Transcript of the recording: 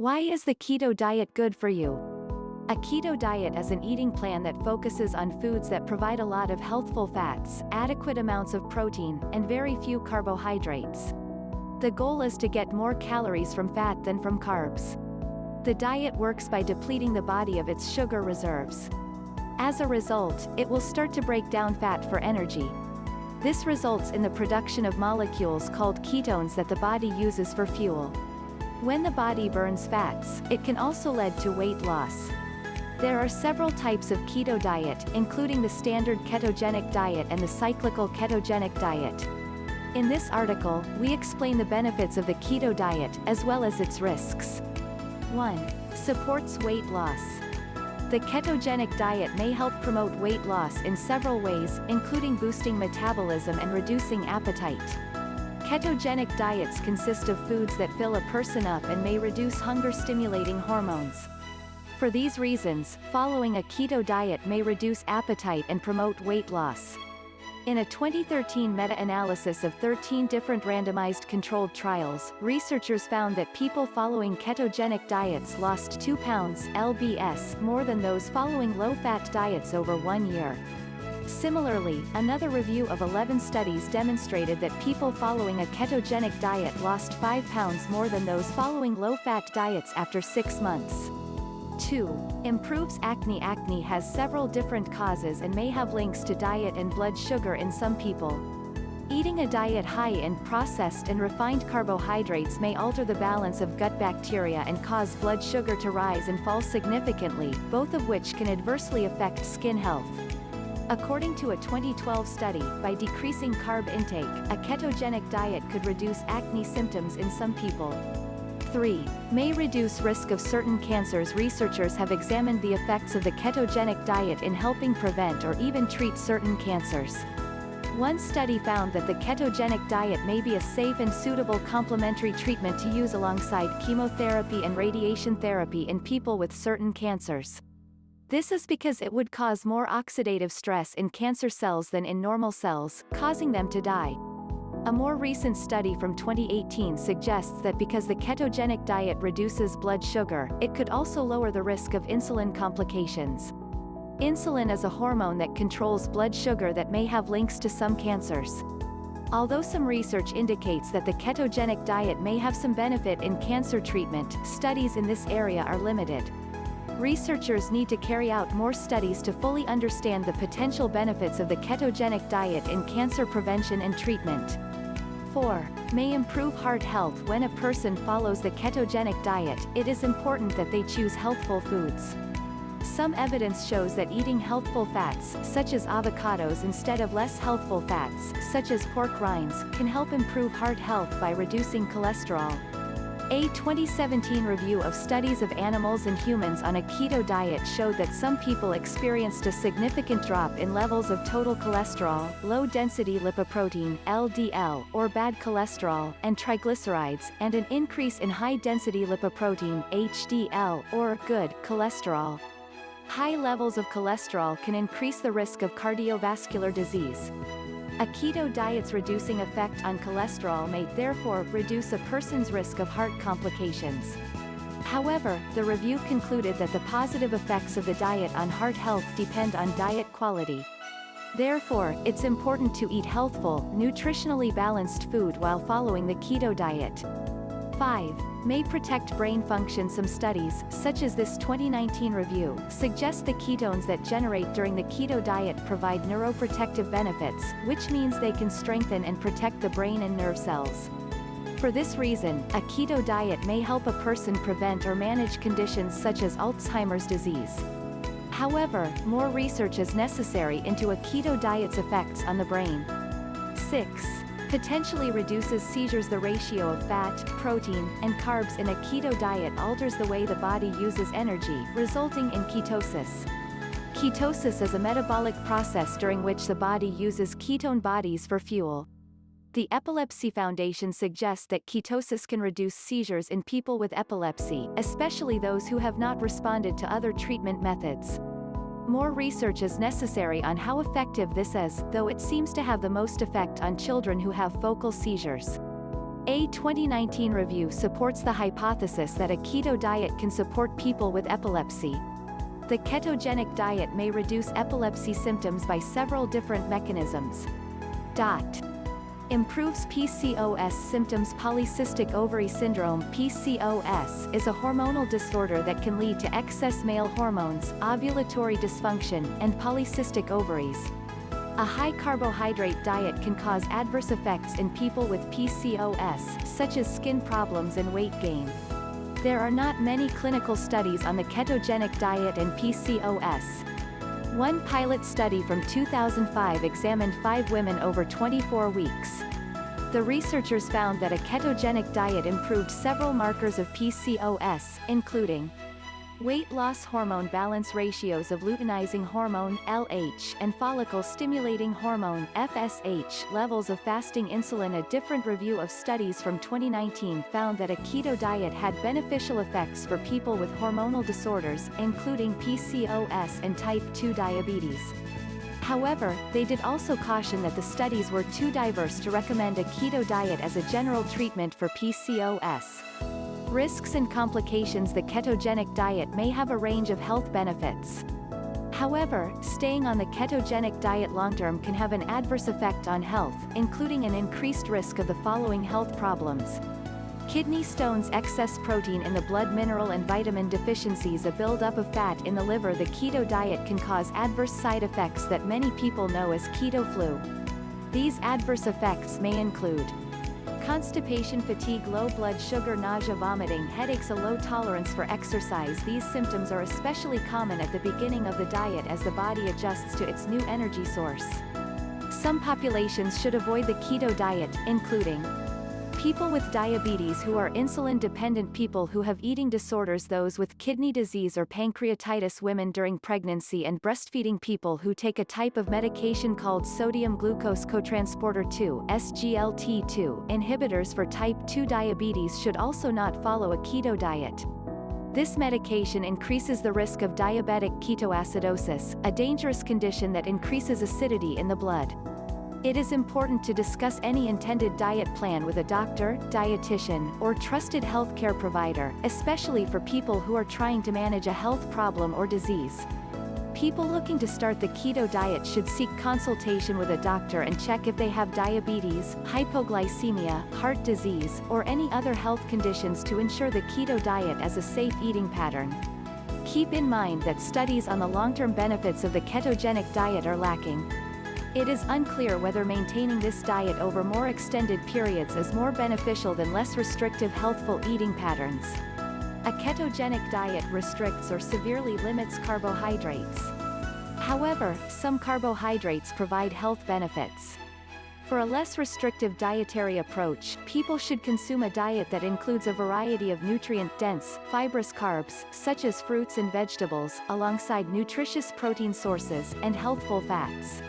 Why is the keto diet good for you? A keto diet is an eating plan that focuses on foods that provide a lot of healthful fats, adequate amounts of protein, and very few carbohydrates. The goal is to get more calories from fat than from carbs. The diet works by depleting the body of its sugar reserves. As a result, it will start to break down fat for energy. This results in the production of molecules called ketones that the body uses for fuel. When the body burns fats, it can also lead to weight loss. There are several types of keto diet, including the standard ketogenic diet and the cyclical ketogenic diet. In this article, we explain the benefits of the keto diet, as well as its risks. 1. Supports weight loss. The ketogenic diet may help promote weight loss in several ways, including boosting metabolism and reducing appetite. Ketogenic diets consist of foods that fill a person up and may reduce hunger-stimulating hormones. For these reasons, following a keto diet may reduce appetite and promote weight loss. In a 2013 meta-analysis of 13 different randomized controlled trials, researchers found that people following ketogenic diets lost 2 pounds (lbs) more than those following low-fat diets over 1 year. Similarly, another review of 11 studies demonstrated that people following a ketogenic diet lost 5 pounds more than those following low-fat diets after 6 months. 2. Improves acne. Acne has several different causes and may have links to diet and blood sugar in some people. Eating a diet high in processed and refined carbohydrates may alter the balance of gut bacteria and cause blood sugar to rise and fall significantly, both of which can adversely affect skin health. According to a 2012 study, by decreasing carb intake, a ketogenic diet could reduce acne symptoms in some people. 3. May reduce risk of certain cancers. Researchers have examined the effects of the ketogenic diet in helping prevent or even treat certain cancers. One study found that the ketogenic diet may be a safe and suitable complementary treatment to use alongside chemotherapy and radiation therapy in people with certain cancers. This is because it would cause more oxidative stress in cancer cells than in normal cells, causing them to die. A more recent study from 2018 suggests that because the ketogenic diet reduces blood sugar, it could also lower the risk of insulin complications. Insulin is a hormone that controls blood sugar that may have links to some cancers. Although some research indicates that the ketogenic diet may have some benefit in cancer treatment, studies in this area are limited. Researchers need to carry out more studies to fully understand the potential benefits of the ketogenic diet in cancer prevention and treatment. 4. May improve heart health. When a person follows the ketogenic diet, it is important that they choose healthful foods. Some evidence shows that eating healthful fats, such as avocados instead of less healthful fats, such as pork rinds, can help improve heart health by reducing cholesterol. A 2017 review of studies of animals and humans on a keto diet showed that some people experienced a significant drop in levels of total cholesterol, low-density lipoprotein (LDL), or bad cholesterol, and triglycerides, and an increase in high-density lipoprotein (HDL), or good cholesterol. High levels of cholesterol can increase the risk of cardiovascular disease. A keto diet's reducing effect on cholesterol may therefore reduce a person's risk of heart complications. However, the review concluded that the positive effects of the diet on heart health depend on diet quality. Therefore, it's important to eat healthful, nutritionally balanced food while following the keto diet. 5. May protect brain function. Some studies, such as this 2019 review, suggest the ketones that generate during the keto diet provide neuroprotective benefits, which means they can strengthen and protect the brain and nerve cells. For this reason, a keto diet may help a person prevent or manage conditions such as Alzheimer's disease. However, more research is necessary into a keto diet's effects on the brain. 6. Potentially reduces seizures. The ratio of fat, protein, and carbs in a keto diet alters the way the body uses energy, resulting in ketosis. Ketosis is a metabolic process during which the body uses ketone bodies for fuel. The Epilepsy Foundation suggests that ketosis can reduce seizures in people with epilepsy, especially those who have not responded to other treatment methods. More research is necessary on how effective this is, though it seems to have the most effect on children who have focal seizures. A 2019 review supports the hypothesis that a keto diet can support people with epilepsy. The ketogenic diet may reduce epilepsy symptoms by several different mechanisms. Improves PCOS symptoms. Polycystic ovary syndrome (PCOS) is a hormonal disorder that can lead to excess male hormones, ovulatory dysfunction, and polycystic ovaries. A high carbohydrate diet can cause adverse effects in people with PCOS, such as skin problems and weight gain. There are not many clinical studies on the ketogenic diet and PCOS. One pilot study from 2005 examined 5 women over 24 weeks. The researchers found that a ketogenic diet improved several markers of PCOS, including weight loss hormone balance ratios of luteinizing hormone (LH) and follicle-stimulating hormone (FSH) levels of fasting insulin. A different review of studies from 2019 found that a keto diet had beneficial effects for people with hormonal disorders, including PCOS and type 2 diabetes. However, they did also caution that the studies were too diverse to recommend a keto diet as a general treatment for PCOS. Risks and complications. The ketogenic diet may have a range of health benefits. However, staying on the ketogenic diet long-term can have an adverse effect on health, including an increased risk of the following health problems: kidney stones, excess protein in the blood, mineral and vitamin deficiencies, a buildup of fat in the liver. The keto diet can cause adverse side effects that many people know as keto flu. These adverse effects may include constipation, fatigue, low blood sugar, nausea, vomiting, headaches, a low tolerance for exercise. These symptoms are especially common at the beginning of the diet as the body adjusts to its new energy source. Some populations should avoid the keto diet, including people with diabetes who are insulin-dependent, people who have eating disorders, those with kidney disease or pancreatitis, women during pregnancy and breastfeeding, people who take a type of medication called sodium glucose cotransporter 2 (SGLT2) inhibitors for type 2 diabetes should also not follow a keto diet. This medication increases the risk of diabetic ketoacidosis, a dangerous condition that increases acidity in the blood. It is important to discuss any intended diet plan with a doctor, dietitian, or trusted healthcare provider, especially for people who are trying to manage a health problem or disease. People looking to start the keto diet should seek consultation with a doctor and check if they have diabetes, hypoglycemia, heart disease, or any other health conditions to ensure the keto diet as a safe eating pattern. Keep in mind that studies on the long-term benefits of the ketogenic diet are lacking. It is unclear whether maintaining this diet over more extended periods is more beneficial than less restrictive healthful eating patterns. A ketogenic diet restricts or severely limits carbohydrates. However, some carbohydrates provide health benefits. For a less restrictive dietary approach, people should consume a diet that includes a variety of nutrient-dense, fibrous carbs, such as fruits and vegetables, alongside nutritious protein sources, and healthful fats.